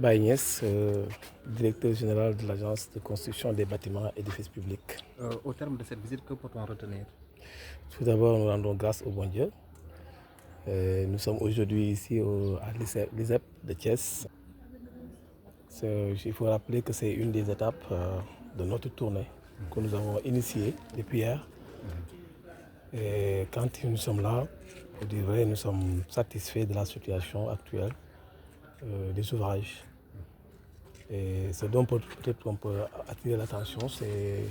Baïgnès, directeur général de l'Agence de construction des bâtiments et édifices publics. Au terme de cette visite, que peut-on retenir? Tout d'abord, nous rendons grâce au bon Dieu. Nous sommes aujourd'hui ici à l'ISEP de Thiès. Il faut rappeler que c'est une des étapes de notre tournée que nous avons initiée depuis hier. Et quand nous sommes là, pour dire vrai, nous sommes satisfaits de la situation actuelle des ouvrages. Et ce dont peut-être qu'on peut attirer l'attention, c'est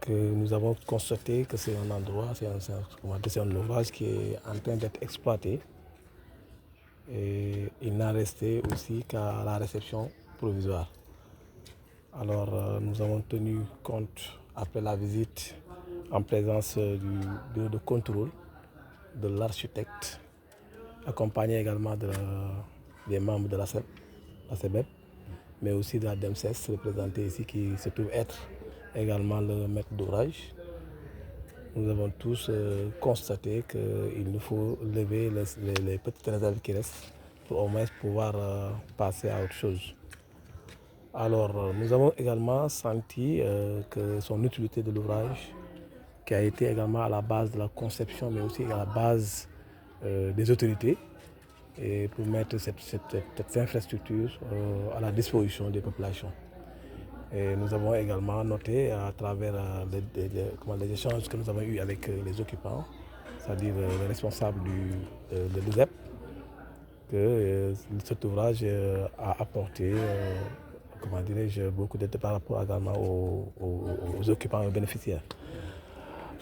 que nous avons constaté que c'est un endroit, c'est un ouvrage qui est en train d'être exploité. Et il n'a resté aussi qu'à la réception provisoire. Alors nous avons tenu compte, après la visite, en présence du bureau de contrôle, de l'architecte, accompagné également des membres de la CEBEP, mais aussi de la DEMSES, représentée ici, qui se trouve être également le maître d'ouvrage. Nous avons tous constaté qu'il nous faut lever les petites réserves qui restent pour au moins pouvoir passer à autre chose. Alors, nous avons également senti que son utilité de l'ouvrage, qui a été également à la base de la conception, mais aussi à la base des autorités, et pour mettre cette infrastructure à la disposition des populations. Et nous avons également noté à travers les échanges que nous avons eus avec les occupants, c'est-à-dire les responsables de l'ISEP, que cet ouvrage a apporté beaucoup d'aide par rapport également aux occupants et aux bénéficiaires.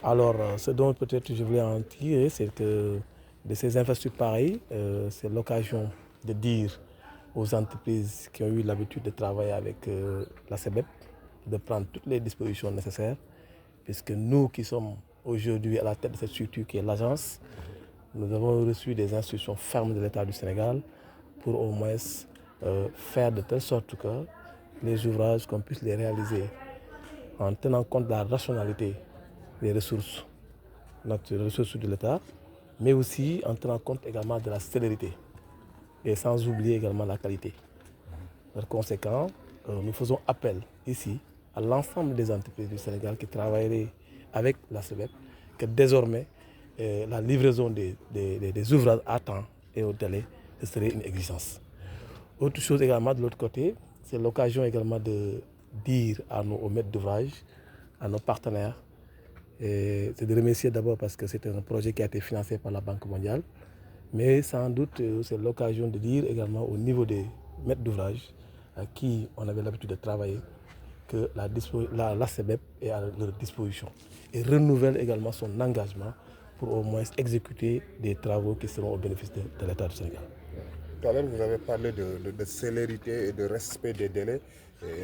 Alors, ce dont peut-être je voulais en tirer, c'est que de ces infrastructures pareilles, c'est l'occasion de dire aux entreprises qui ont eu l'habitude de travailler avec la CEBEP de prendre toutes les dispositions nécessaires, puisque nous qui sommes aujourd'hui à la tête de cette structure qui est l'agence, nous avons reçu des instructions fermes de l'État du Sénégal pour au moins faire de telle sorte que les ouvrages, qu'on puisse les réaliser en tenant compte de la rationalité des ressources, les ressources de l'État, mais aussi en tenant compte également de la célérité et sans oublier également la qualité. Par conséquent, nous faisons appel ici à l'ensemble des entreprises du Sénégal qui travailleraient avec la CEBEP, que désormais la livraison des ouvrages à temps et au délai, ce serait une exigence. Autre chose également de l'autre côté, c'est l'occasion également de dire aux maîtres d'ouvrage, à nos partenaires, c'est de remercier d'abord parce que c'est un projet qui a été financé par la Banque mondiale, mais sans doute c'est l'occasion de dire également au niveau des maîtres d'ouvrage à qui on avait l'habitude de travailler que la CEBEP est à leur disposition et renouvelle également son engagement pour au moins exécuter des travaux qui seront au bénéfice de l'État du Sénégal. Tout à l'heure, vous avez parlé de célérité et de respect des délais,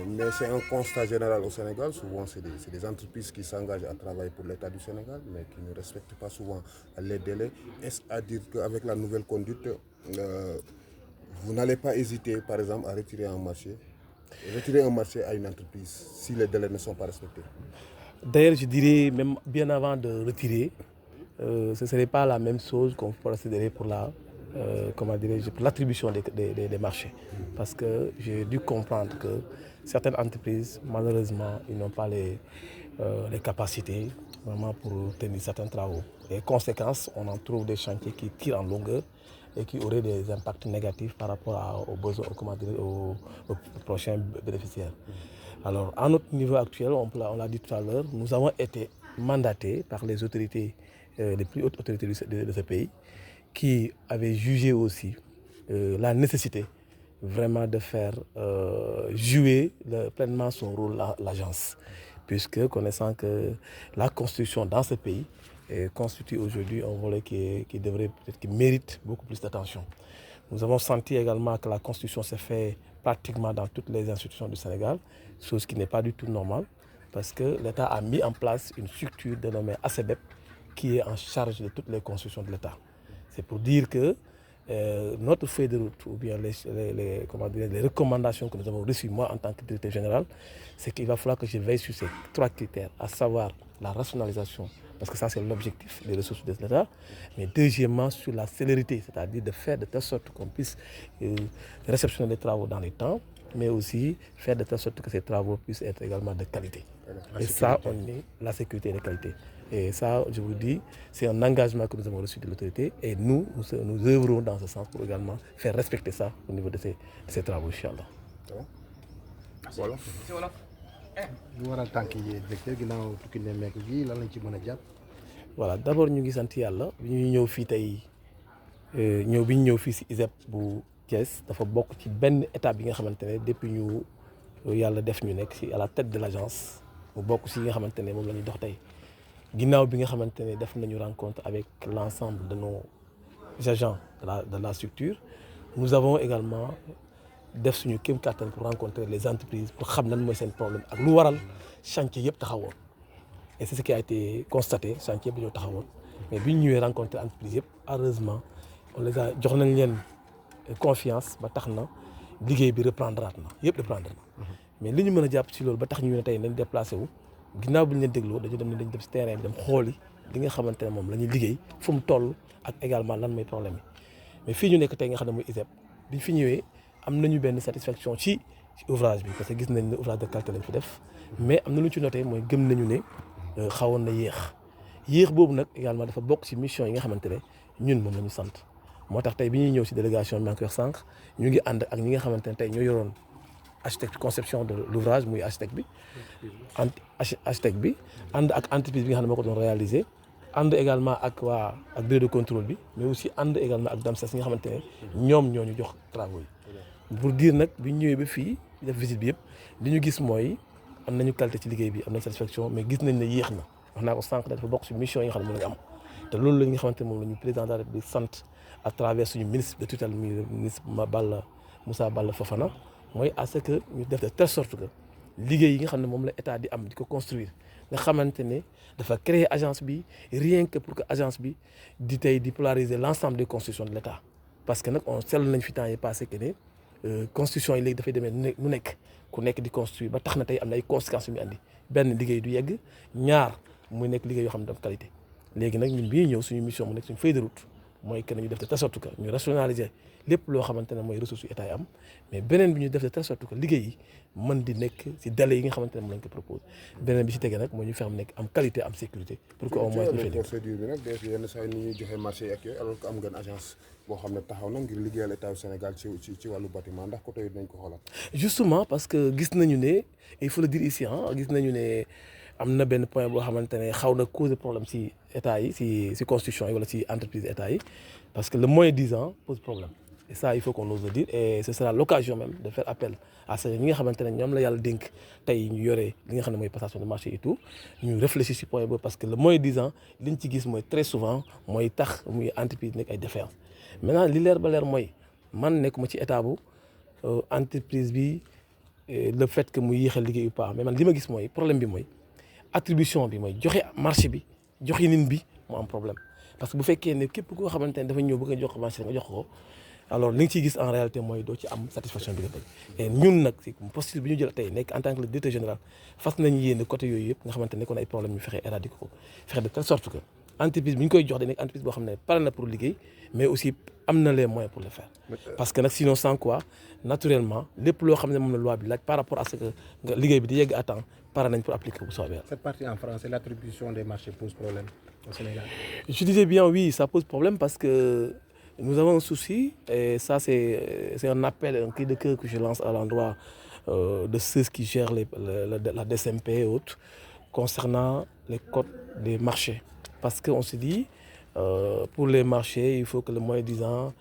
mais c'est un constat général au Sénégal. Souvent, c'est des entreprises qui s'engagent à travailler pour l'État du Sénégal, mais qui ne respectent pas souvent les délais. Est-ce à dire qu'avec la nouvelle conduite, vous n'allez pas hésiter, par exemple, à retirer un marché à une entreprise si les délais ne sont pas respectés? D'ailleurs, je dirais, même bien avant de retirer, ce ne serait pas la même chose qu'on procéderait pour l'attribution des marchés. Parce que j'ai dû comprendre que certaines entreprises, malheureusement, ils n'ont pas les capacités vraiment pour tenir certains travaux. Et conséquence, on en trouve des chantiers qui tirent en longueur et qui auraient des impacts négatifs par rapport aux besoins, aux prochains bénéficiaires. Alors, à notre niveau actuel, on l'a dit tout à l'heure, nous avons été mandatés par les autorités, les plus hautes autorités de ce pays, qui avaient jugé aussi la nécessité vraiment de faire jouer pleinement son rôle l'agence. Puisque connaissant que la construction dans ce pays constitue aujourd'hui un volet qui mérite beaucoup plus d'attention. Nous avons senti également que la construction s'est faite pratiquement dans toutes les institutions du Sénégal, chose qui n'est pas du tout normale, parce que l'État a mis en place une structure dénommée ACEBEP qui est en charge de toutes les constructions de l'État. C'est pour dire que notre feuille de route ou bien les recommandations que nous avons reçues, moi en tant que directeur général, c'est qu'il va falloir que je veille sur ces 3 critères, à savoir la rationalisation, parce que ça c'est l'objectif des ressources de l'État, mais deuxièmement sur la célérité, c'est-à-dire de faire de telle sorte qu'on puisse réceptionner les travaux dans les temps, mais aussi faire de telle sorte que ces travaux puissent être également de qualité. Et ça, on est la sécurité et la qualité. Et ça, je vous dis, c'est un engagement que nous avons reçu de l'autorité et nous œuvrons dans ce sens pour également faire respecter ça au niveau de ces travaux, Inch'Allah. Voilà. lu waral tànk yi directeur ginnaaw tukki nemmeeku gi lan lañ ci mën a jàpp. Voilà, d'abord ñu ngi sant yàlla bi ñuy ñëw fii tey bi ñu ñëw fii si ISEP bu Thiès dafa bokk ci benn étape bi nga xamante ne depuis ñu yàlla def ñu nekk si à la tête de l'agence mu bokk si yi nga xamante ne moom la ñuy dox tey ginnaaw bi nga xamante ne def nañu rencontre avec l'ensemble de nos agents de la structure. Nous avons également def suñu kéem kattan pour rencontrer les entreprises pour xam lan mooy seen problème ak lu waral chantier yëpp taxawoon et c'est ce qui a été constaté chantier yëpp dañoo taxawoon mais bi ñu ñëwee rencontrer entreprises yëpp heureusement on les a jox nañ leen confiance ba tax na liggéey bi reprendre na yëpp reprendre na mais li ñu mën a jàpp ci loolu ba tax ñu ne tey nañ déplacé wu ginnaaw bi ñu leen dégloo dañu dem ne dañ dem ci terrain bi dem xooli li nga xamante ne moom la ñuy liggéey fu mu toll ak également lan mooy problème yi mais fii ñu nekk tey nga xam ne muy ISEP biñ fi ñëwee am nañu benn satisfaction ci ouvrage bi parce que gis nañ ne ouvrage de qualité lañ fi def mais am na lu ñu ci noté mooy gëm nañu ne xawoon na yéex boobu nag également dafa bokk ci mission yi nga xamante ne ñun moom la ñu sant moo tax tey bi ñuy ñëw ci délégation bi maa ngi koy wax sànq ñu ngi ànd ak ñi nga xamante ne tey ñoo yoroon architecte conception de l'ouvrage muy architecte bi ànd ak entreprise bi nga xam ne moo ko doon réaliser ànd également ak bureau de contrôle bi mais aussi ànd également ak DAMSES yi nga xamante ne ñoom ñoo ñu jox travaux yi pour dire nag bi ñu ñëwee ba fii def visite bi yëpp li ñu gis mooy am nañu qualité ci liggéey bi am nañ satisfaction mais gis nañ ne yéex na wax naa ko sànq dafa bokk ci mission yi nga xam ne moom la ñu am te loolu la nga xamante ne moom la ñu président de la République sant à travers suñu ministre de tutelle muy ministre Moussa Balla Fofana mooy à ce que ñu def de telle sorte que liggéey yi nga xam ne moom la état di am di ko construire nga xamante ne dafa créer agence bi rien que pour que agence bi di tey di polariser l'ensemble des constructions de l'état parce que nag on seetlu nañ fi temps yi passé que ne construction yi léegi dafay demee nu nekk ku nekk di construire ba tax na tey am na ay conséquences yu muy andi benn liggéey du yegg ñaar muy nekk liggéey yoo xam ne dafa qualité léegi nag ñun bii ñëw suñu mission mu nekk suñu feuille de route mooy que ñu def de telle sorte que ñu rationaliser lépp loo xamante ne mooy ressources yu état yi am mais beneen bi ñu def de telle sorte que liggéey yi mën di nekk ci délai yi nga xamante ne moom lañ ko propose beneen bi ci tege nag mooy ñu fexe nekk am qualité am sécurité pour que au moins ñu procédure bi nag des yenn saa yi ni ñuy joxe marché ak yooyu alors que am ngeen agence boo xam ne taxaw na ngir liggéeyal état du Sénégal ci wàllu bâtiment ndax côté yi dinañ ko xoolaat. Justement parce que gis nañu ne il faut le dire ici gis nañu ne am na benn point boo xamante ne xaw na causer problème ci état yi ci construction yi wala ci entreprise état yi parce que le moins 10 ans pose problème et ça il faut qu'on ose le dire et ce sera l'occasion même de faire appel à ceux ñi nga xamante ne ñoom la yàlla dénk tey ñu yore li nga xam ne mooy passation de marché et tout ñu réfléchir ci point boobu parce que le moins 10 ans liñ ci gis mooy très souvent mooy tax muy entreprise nekk ay défaillance maintenant li leer ba leer mooy man nekkuma ci état bu entreprise bi le fait que mu yéexal liggéey ou pas mais man li ma gis mooy problème bi mooy attribution bi mooy joxe marché bi joxinin bi mu am problème parce que bu fekkee ne képp koo xamante ne dafa ñëw bëgg a jox marché nga jox ko alors li nga ciy gis en réalité mooy doo ci am satisfaction bi nga bëgg et ñun nag si posture bi ñu jël tey nekk en tant que le directeur général fas nañu yéene côté yooyu yëpp nga xamante ne kon ay problème ñu fexe éradiquer ko fexe de telle sorte que entreprise bi ñu koy jox day nekk entreprise boo xam ne pare na pour liggéey mais aussi am na les moyens pour le faire parce que nag sinon sans quoi naturellement lépp loo xam ne moom la loi bi laaj par rapport à ce que nga liggéey bi di yegg à temps pare nañ pour appliquer bu soobee. Cette partie en français, l'attribution des marchés pose problème au Sénégal. Je disais bien oui, ça pose problème parce que nous avons un souci et ça c'est un appel, un cri de cœur que je lance à l'endroit de ceux qui gèrent la DSMP et autres concernant les codes des marchés. Parce qu'on se dit, pour les marchés, il faut que le moins 10 ans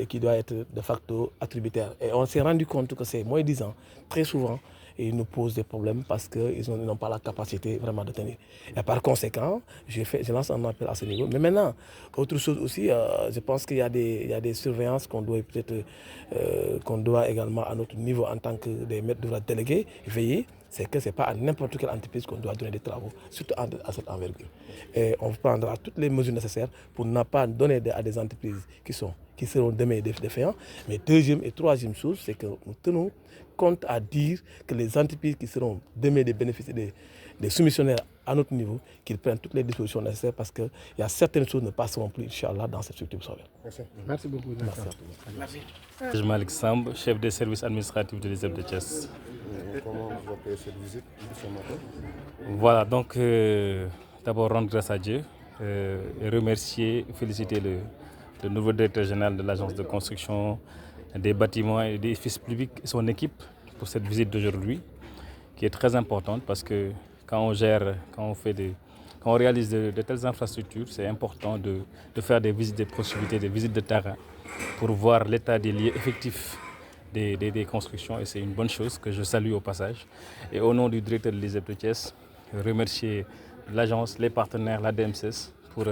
qui doit être de facto attributaire. Et on s'est rendu compte que ces moins 10 ans, très souvent, ils nous posent des problèmes parce qu'ils n'ont pas la capacité vraiment de tenir. Et par conséquent, je lance un appel à ce niveau. Mais maintenant, autre chose aussi, je pense qu'il y a des surveillances qu'on doit peut-être qu'on doit également à notre niveau en tant que des maîtres d'ouvrage délégués veiller c'est que ce n'est pas à n'importe quelle entreprise qu'on doit donner des travaux, surtout à cette envergure. Et on prendra toutes les mesures nécessaires pour ne pas donner à des entreprises qui seront demain défaillants. Mais deuxième et troisième chose, c'est que nous tenons compte à dire que les entreprises qui seront demain des bénéficiaires, des soumissionnaires à notre niveau, qu'ils prennent toutes les dispositions nécessaires parce qu'il y a certaines choses qui ne passeront plus, Inch'Allah, dans cette structure solaire. Merci beaucoup. Merci à tous. Je Malik Samb, chef des services administratifs de l'ISEP de Thiès. Comment vous appelez cette visite ce matin? Voilà, donc d'abord rendre grâce à Dieu et remercier, féliciter le nouveau directeur général de l'agence de construction des bâtiments et des édifices publics et son équipe pour cette visite d'aujourd'hui qui est très importante parce que quand on réalise de telles infrastructures, c'est important de faire des visites de proximité, des visites de terrain pour voir l'état des lieux effectifs des constructions et c'est une bonne chose que je salue au passage. Et au nom du directeur de l'ISEP de Thiès, remercier l'agence, les partenaires, la DMCS pour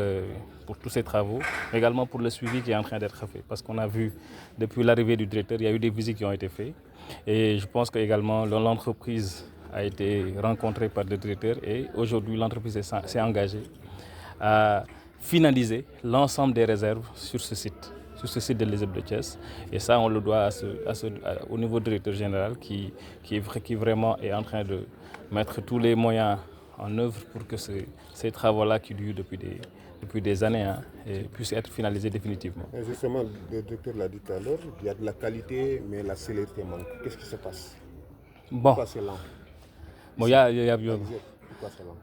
tous ces travaux, mais également pour le suivi qui est en train d'être fait. Parce qu'on a vu depuis l'arrivée du directeur, il y a eu des visites qui ont été faites. Et je pense qu'également l'entreprise a été rencontrée par le directeur et aujourd'hui l'entreprise s'est engagée à finaliser l'ensemble des réserves sur ce site de l'ISEP de Thiès. Et ça, on le doit au niveau directeur général qui vraiment est en train de mettre tous les moyens en œuvre pour que ces travaux-là qui durent depuis des années puissent être finalisés définitivement. Et justement, le directeur l'a dit tout à l'heure, il y a de la qualité, mais la célérité manque. Qu'est-ce qui se passe? Pourquoi c'est lent? Bon, il y a Pourquoi c'est lent?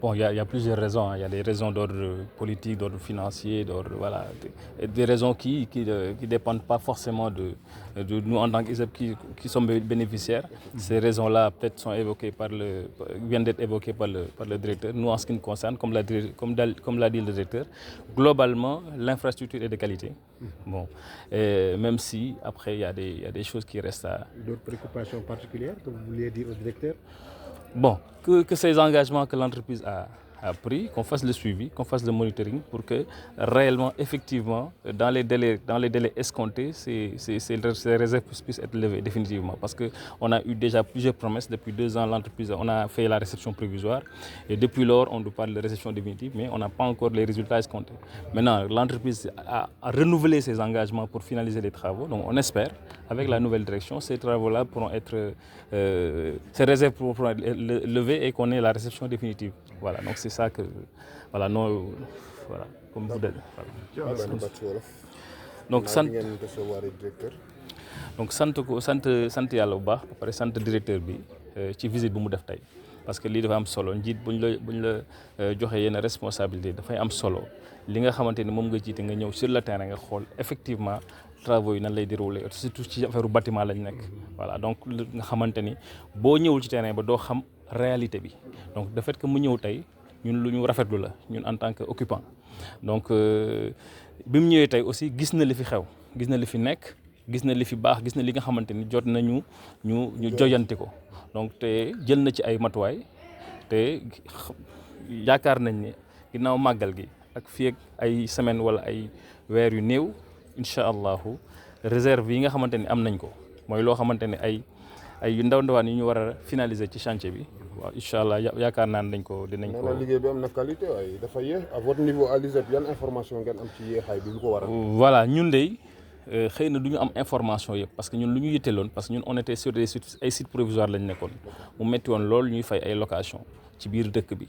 Bon, il y a plusieurs raisons. Il y a des raisons d'ordre politique, d'ordre financier, voilà, des raisons qui ne dépendent pas forcément de nous en tant qu'ISEP qui sommes bénéficiaires. Ces raisons-là peut-être viennent d'être évoquées par le directeur. Nous, en ce qui nous concerne, comme l'a dit le directeur, globalement, l'infrastructure est de qualité. Bon, et même si après il y a des choses qui restent à... D'autres préoccupations particulières que vous vouliez dire au directeur? Bon, que ces engagements que l'entreprise a pris, qu'on fasse le suivi, qu'on fasse le monitoring pour que réellement, effectivement, dans les délais escomptés, ces réserves puissent être levées définitivement. Parce qu'on a eu déjà plusieurs promesses. Depuis 2 ans, l'entreprise, on a fait la réception provisoire. Et depuis lors, on nous parle de réception définitive, mais on n'a pas encore les résultats escomptés. Maintenant, l'entreprise a renouvelé ses engagements pour finaliser les travaux. Donc on espère, avec la nouvelle direction, ces travaux-là pourront être... ces réserves pourront être levées et qu'on ait la réception définitive. Voilà, donc c'est ça que... Voilà, non... Voilà, comme vous dites. Voilà. Donc, sant yàlla bu baax ba pare sant directeur bi ci visite bu mu def tey parce que lii dafa am solo njiit buñ la joxee yenn responsabilité dafay am solo li nga xamante ni moom nga jiite nga ñëw sur le terrain nga xool effectivement travaux yi nan lay déroulé surtout ci affaire bâtiment lañ nekk. Voilà, donc nga xamante ni boo ñëwul ci terrain ba doo xam réalité bi donc de fait que mu ñëw tey ñun lu ñu rafetlu la ñun en tant que occupant donc bi mu ñëwee tey aussi gis na li fi xew gis na li fi nekk gis na li fi baax gis na li nga xamante ni jot nañu ñu joyanti ko donc te jël na ci ay matuwaay te yaakaar nañ ne ginnaaw màggal gi ak fii ak ay semaine wala ay weer yu néew incha allahu réserve yi nga xamante ni am nañ ko mooy loo xamante ni ay yu ndawaan yu ñu war a finaliser ci chantier bi waaw incha allah yaakaar naa ne dinañ ko. liggéey bi am na qualité waaye dafa yéex à votre niveau à l'ISEP yan information ngeen am ci yéexaay bi lu ko waral. voilà ñun de xëy na du ñu am information yëpp parce que ñun lu ñu yitteeloon parce que ñun on était sur des sites ay sites provisoires lañ nekkoon mu métti woon loolu ñuy fay ay location ci biir dëkk bi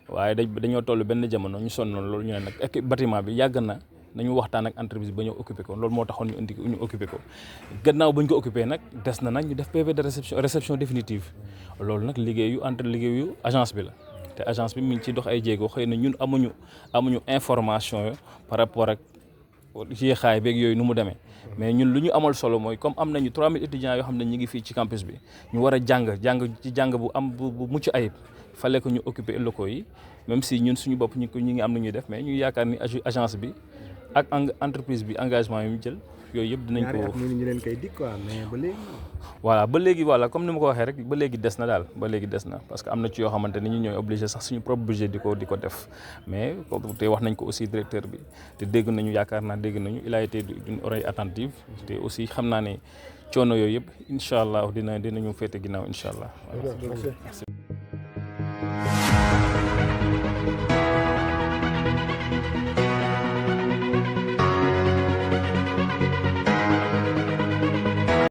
waaye dañoo toll benn jamono ñu sonnoon loolu ñu ne nag bâtiment bi yàgg na nañu waxtaan ak entreprise ba ñëw occupé ko loolu moo taxoon ñu occupé ko gannaaw ba ñu ko occupé nag des na nag ñu def PV de réception définitive loolu nag liggéeyu agence bi la te agence bi mi ngi ci dox ay jéego xëy na ñun amuñu information par rapport ak yéexaay beeg yooyu nu mu demee mais ñun lu ñu amal solo mooy comme am nañu 3000 étudiants yoo xam ne ñu ngi fii ci campus bi ñu war a jàng bu mucc ayib fallait que ñu occuper locaux yi même si ñun suñu bopp ñu ngi am na ñuy def mais ñu yaakaar ni agence bi ak entreprise bi engagement yi mu jël yooyu yëpp dinañ ko. ñu leen koy dig quoi mais ba léegi. voilà ba léegi voilà comme ni ma ko waxee rek ba léegi des na daal ba léegi des na parce que am na ci yoo xamante ni ñu ñooy obligé sax suñu propre budget di ko def mais te wax nañ ko aussi directeur bi te dégg nañu yaakaar naa dégg nañu il a été d'une oreille attentive te aussi xam naa ne coono yooyu yëpp incha allah dinañu féete ginnaaw incha allah. Merci.